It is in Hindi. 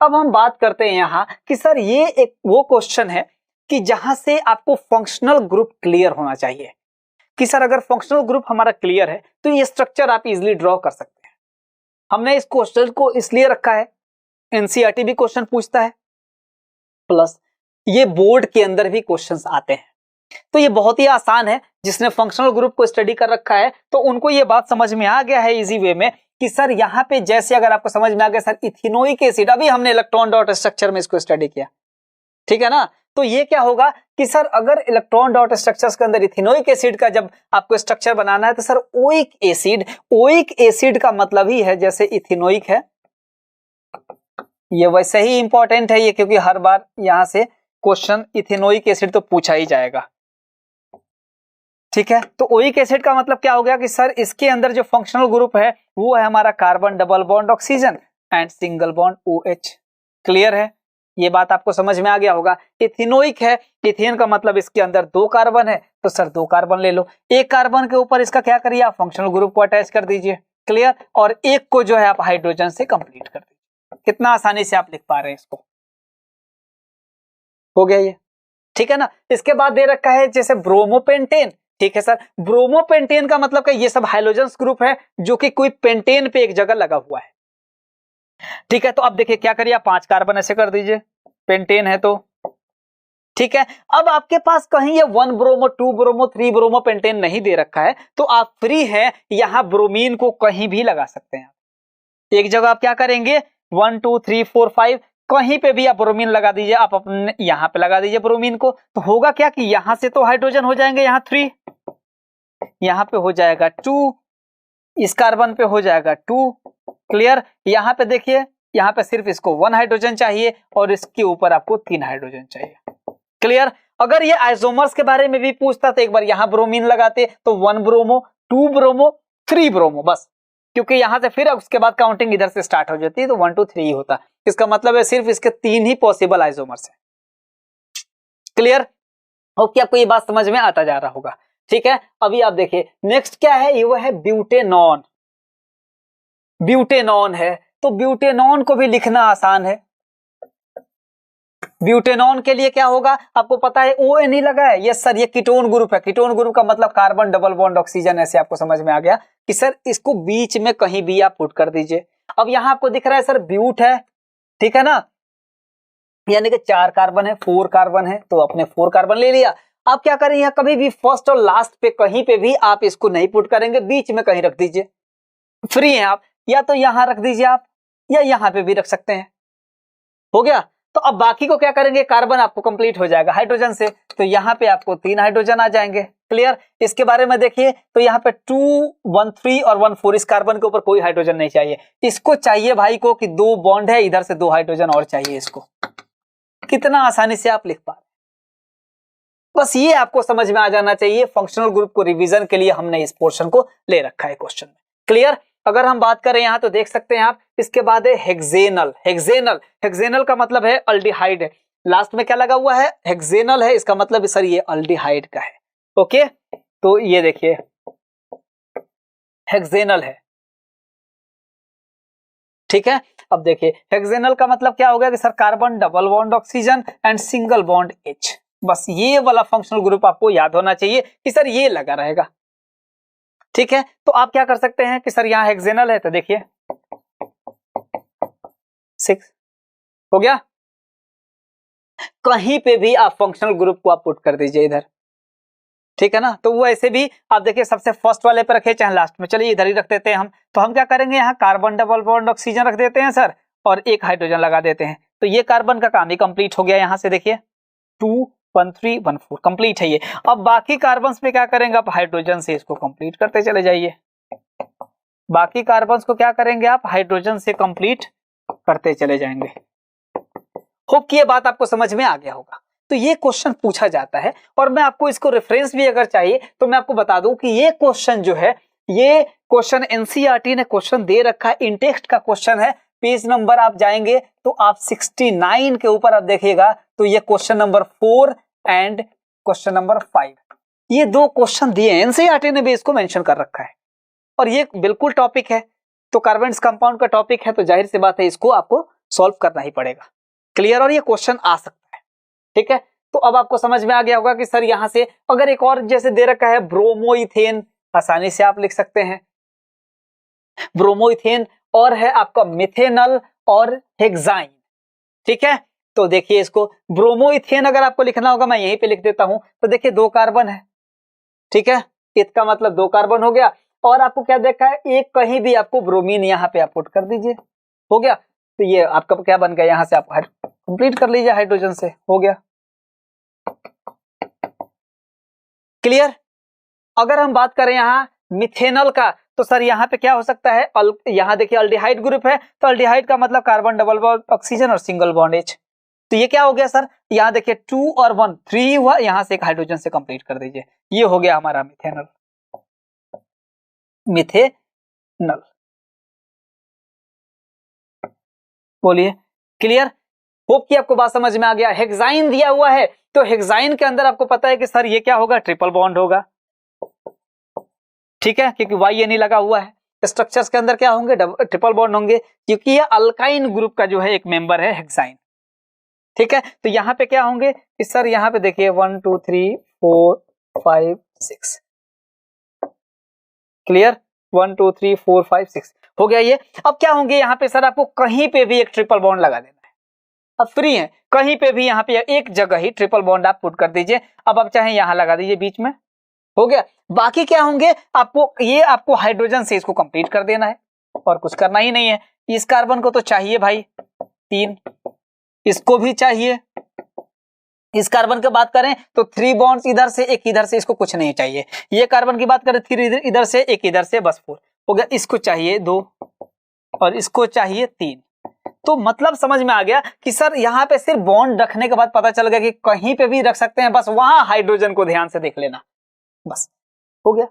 अब हम बात करते हैं यहाँ कि सर ये एक वो क्वेश्चन है कि जहां से आपको फंक्शनल ग्रुप क्लियर होना चाहिए कि सर अगर फंक्शनल ग्रुप हमारा क्लियर है तो ये स्ट्रक्चर आप इजीली ड्रॉ कर सकते हैं। हमने इस क्वेश्चन को इसलिए रखा है, एनसीईआरटी भी क्वेश्चन पूछता है, प्लस ये बोर्ड के अंदर भी क्वेश्चंस आते हैं, तो ये बहुत ही आसान है। जिसने फंक्शनल ग्रुप को स्टडी कर रखा है तो उनको ये बात समझ में आ गया है इजी वे में कि सर यहाँ पे जैसे अगर आपको समझ में आ गया सर इथेनोइक एसिड, अभी हमने इलेक्ट्रॉन डॉट स्ट्रक्चर में इसको स्टडी किया, ठीक है ना, तो ये क्या होगा कि सर अगर इलेक्ट्रॉन डॉट स्ट्रक्चर्स के अंदर इथेनोइक एसिड का जब आपको स्ट्रक्चर बनाना है तो सर ओइक एसिड का मतलब ही है जैसे इथेनोइक है, ये वैसे ही इंपॉर्टेंट है ये, क्योंकि हर बार यहां से क्वेश्चन इथेनोइक एसिड तो पूछा ही जाएगा, ठीक है। तो ओइक एसिड का मतलब क्या हो गया कि सर इसके अंदर जो फंक्शनल ग्रुप है वो है हमारा carbon double bond oxygen and single bond OH। Clear है, ये बात आपको समझ में आ गया होगा। इथेनोइक है, इथेन का मतलब इसके अंदर 2 कार्बन है, तो सर 2 कार्बन ले लो, एक कार्बन के ऊपर इसका क्या करिए आप फंक्शनल ग्रुप को अटैच कर दीजिए, क्लियर, और एक को जो है आप हाइड्रोजन से कंप्लीट कर दीजिए। कितना आसानी से आप लिख पा रहे हैं इसको, हो गया ये, ठीक है ना। इसके बाद दे रखा है जैसे ब्रोमोपेंटेन, ठीक है सर, ब्रोमोपेंटेन का मतलब क्या, ये सब हाइड्रोजन ग्रुप है जो कि कोई पेंटेन पे एक जगह लगा हुआ है, ठीक है। तो अब देखिए क्या करिए आप 5 कार्बन ऐसे कर दीजिए, पेंटेन है तो, ठीक है। अब आपके पास कहीं ये 1 ब्रोमो 2 ब्रोमो 3 ब्रोमो पेंटेन नहीं दे रखा है तो आप फ्री है, यहां ब्रोमीन को कहीं भी लगा सकते हैं। एक जगह आप क्या करेंगे 1 2 3 4 5 कहीं पे भी आप ब्रोमीन लगा दीजिए, आप अपने यहां पे लगा दीजिए ब्रोमीन को, तो होगा क्या कि यहां से तो हाइड्रोजन हो जाएंगे, यहां 3, यहां पे हो जाएगा 2, इस कार्बन पे हो जाएगा 2, क्लियर। यहां पे देखिए, यहां पे सिर्फ इसको 1 हाइड्रोजन चाहिए और इसके ऊपर आपको 3 हाइड्रोजन चाहिए, क्लियर। अगर ये आइसोमर्स के बारे में भी पूछता तो एक बार यहां ब्रोमीन लगाते तो 1 ब्रोमो 2 ब्रोमो 3 ब्रोमो बस, क्योंकि यहां से फिर उसके बाद काउंटिंग इधर से स्टार्ट हो जाती है तो 1 2 3 ही होता। इसका मतलब है सिर्फ इसके 3 ही पॉसिबल आइसोमर्स है, क्लियर। ओके, आपको ये बात समझ में आता जा रहा होगा, ठीक है। अभी आप देखिए नेक्स्ट क्या है, ये वो है ब्यूटेनॉन। ब्यूटेनॉन है तो ब्यूटेनॉन को भी लिखना आसान है। ब्यूटेनॉन के लिए क्या होगा आपको पता है, ON ही लगा है, यस सर ये कीटोन ग्रुप है, कीटोन ग्रुप का मतलब कार्बन डबल बॉन्ड ऑक्सीजन, ऐसे आपको समझ में आ गया कि सर इसको बीच में कहीं भी आप पुट कर दीजिए। अब यहां आपको दिख रहा है सर ब्यूट है, ठीक है ना, यानी कि 4 कार्बन है, 4 कार्बन है तो आपने 4 कार्बन ले लिया। आप क्या करें, यहाँ कभी भी फर्स्ट और लास्ट पे कहीं पे भी आप इसको नहीं पुट करेंगे, बीच में कहीं रख दीजिए, फ्री है आप, या तो यहां रख दीजिए आप या यहां पे भी रख सकते हैं, हो गया। तो अब बाकी को क्या करेंगे, कार्बन आपको कंप्लीट हो जाएगा हाइड्रोजन से, तो यहाँ पे आपको 3 हाइड्रोजन आ जाएंगे, क्लियर। इसके बारे में देखिए तो यहाँ पे 2 1 3 और 1 4, इस कार्बन के ऊपर कोई हाइड्रोजन नहीं चाहिए, इसको चाहिए भाई को कि 2 बॉन्ड है, इधर से 2 हाइड्रोजन और चाहिए इसको। कितना आसानी से आप लिख पा रहे, बस ये आपको समझ में आ जाना चाहिए। फंक्शनल ग्रुप को रिवीजन के लिए हमने इस पोर्शन को ले रखा है क्वेश्चन में, क्लियर। अगर हम बात करें यहां तो देख सकते हैं आप, इसके बाद है हेक्सेनल। हेक्सेनल का मतलब है अल्डिहाइड है, लास्ट में क्या लगा हुआ है, हेक्सेनल है, इसका मतलब सर ये अल्डिहाइड का है, ओके। तो ये देखिए हेक्सेनल है, ठीक है। अब देखिए हेक्सेनल का मतलब क्या हो गया कि sir carbon double bond oxygen and single bond H, बस ये वाला फंक्शनल ग्रुप आपको याद होना चाहिए कि सर ये लगा रहेगा, ठीक है। तो आप क्या कर सकते हैं कि सर यहाँ हेक्सेनल है तो देखिए 6 हो गया, कहीं पे भी आप फंक्शनल ग्रुप को आप पुट कर दीजिए इधर, ठीक है ना। तो वो ऐसे भी आप देखिए सबसे फर्स्ट वाले पे रखे चाहे लास्ट में, चलिए इधर ही रख देते हैं हम। तो हम क्या करेंगे, यहाँ कार्बन डबल बॉन्ड ऑक्सीजन रख देते हैं सर और 1 हाइड्रोजन लगा देते हैं, तो ये कार्बन का काम ही कंप्लीट हो गया। यहाँ से देखिए 2 1 3 1 4 कंप्लीट है ये। अब बाकी कार्बन पे क्या करेंगे आप, हाइड्रोजन से इसको कंप्लीट करते चले जाइए, बाकी कार्बन को क्या करेंगे आप, हाइड्रोजन से कंप्लीट करते चले जाएंगे। होप कि ये बात आपको समझ में आ गया होगा। तो ये क्वेश्चन पूछा जाता है और मैं आपको इसको रेफरेंस भी अगर चाहिए तो मैं आपको बता दूं कि ये क्वेश्चन जो है, ये क्वेश्चन एनसीईआरटी ने क्वेश्चन दे रखा है, इनटेक्स्ट का क्वेश्चन है। पेज नंबर आप जाएंगे तो आप 69 के ऊपर आप देखिएगा तो ये question number 4 and question number 5, ये 2 क्वेश्चन दिए हैं, एनसीईआरटी ने भी इसको मेंशन कर रखा है और ये बिल्कुल टॉपिक है। तो कार्बन कंपाउंड का टॉपिक है तो जाहिर सी बात है इसको आपको सॉल्व करना ही पड़ेगा। क्लियर, और ये क्वेश्चन आ सकता है। ठीक है, तो अब आपको समझ में आ गया होगा कि सर यहां से अगर एक और जैसे दे रखा है ब्रोमोइथेन, आसानी से आप लिख सकते हैं ब्रोमोइथेन, और है आपका मिथेनल और हेक्साइन। ठीक है, तो देखिए इसको ब्रोमोइथेन अगर आपको लिखना होगा, मैं यहीं पे लिख देता हूं। तो देखिए 2 कार्बन है, ठीक है, इसका मतलब 2 कार्बन हो गया, और आपको क्या देखा है, एक कहीं भी आपको ब्रोमीन यहां पे आप पुट कर दीजिए, हो गया। तो ये आपका क्या बन गया, यहां से आप कंप्लीट कर लीजिए हाइड्रोजन से, हो गया। क्लियर। अगर हम बात करें यहां मिथेनल का, तो सर यहां पे क्या हो सकता है, यहां देखिए अल्डिहाइड ग्रुप है, तो अल्डिहाइड का मतलब कार्बन डबल बॉन्ड ऑक्सीजन और सिंगल बॉन्ड H। तो ये क्या हो गया सर, यहां देखिए 2 और 1 3 हुआ, यहां से एक हाइड्रोजन से कंप्लीट कर दीजिए, ये हो गया हमारा मिथेनल। मिथेनल, बोलिए। क्लियर, होप कि आपको बात समझ में आ गया। हेक्साइन दिया हुआ है, तो हेक्साइन के अंदर आपको पता है कि सर ये क्या होगा, ट्रिपल बॉन्ड होगा। ठीक है, क्योंकि वाई नहीं लगा हुआ है। स्ट्रक्चर्स के अंदर क्या होंगे, ट्रिपल बॉन्ड होंगे, क्योंकि ये अल्काइन ग्रुप का जो है एक मेंबर है हेक्साइन। ठीक है, तो यहां पे क्या होंगे कि सर यहां पे देखिए 1 2 3 4 5 6। क्लियर, 1 2 3 4 5 6 हो गया ये। अब क्या होंगे यहाँ पे सर, आपको कहीं पे भी एक ट्रिपल बॉन्ड लगा देना है। अब फ्री है, कहीं पे भी यहाँ पे एक जगह ही ट्रिपल बॉन्ड आप पुट कर दीजिए। अब आप चाहे यहां लगा दीजिए बीच में, हो गया। बाकी क्या होंगे, आपको हाइड्रोजन से इसको कंप्लीट कर देना है, और कुछ करना ही नहीं है। इस कार्बन को तो चाहिए भाई 3, इसको भी चाहिए। इस कार्बन की बात करें तो 3 बॉन्ड्स इधर से, एक इधर से, इसको कुछ नहीं चाहिए। ये कार्बन की बात करें 3 इधर से, एक इधर से, बस 4 हो गया। इसको चाहिए 2 और इसको चाहिए 3। तो मतलब समझ में आ गया कि सर यहाँ पे सिर्फ बॉन्ड रखने के बाद पता चल गया कि कहीं पे भी रख सकते हैं, बस वहां हाइड्रोजन को ध्यान से देख लेना, बस हो गया।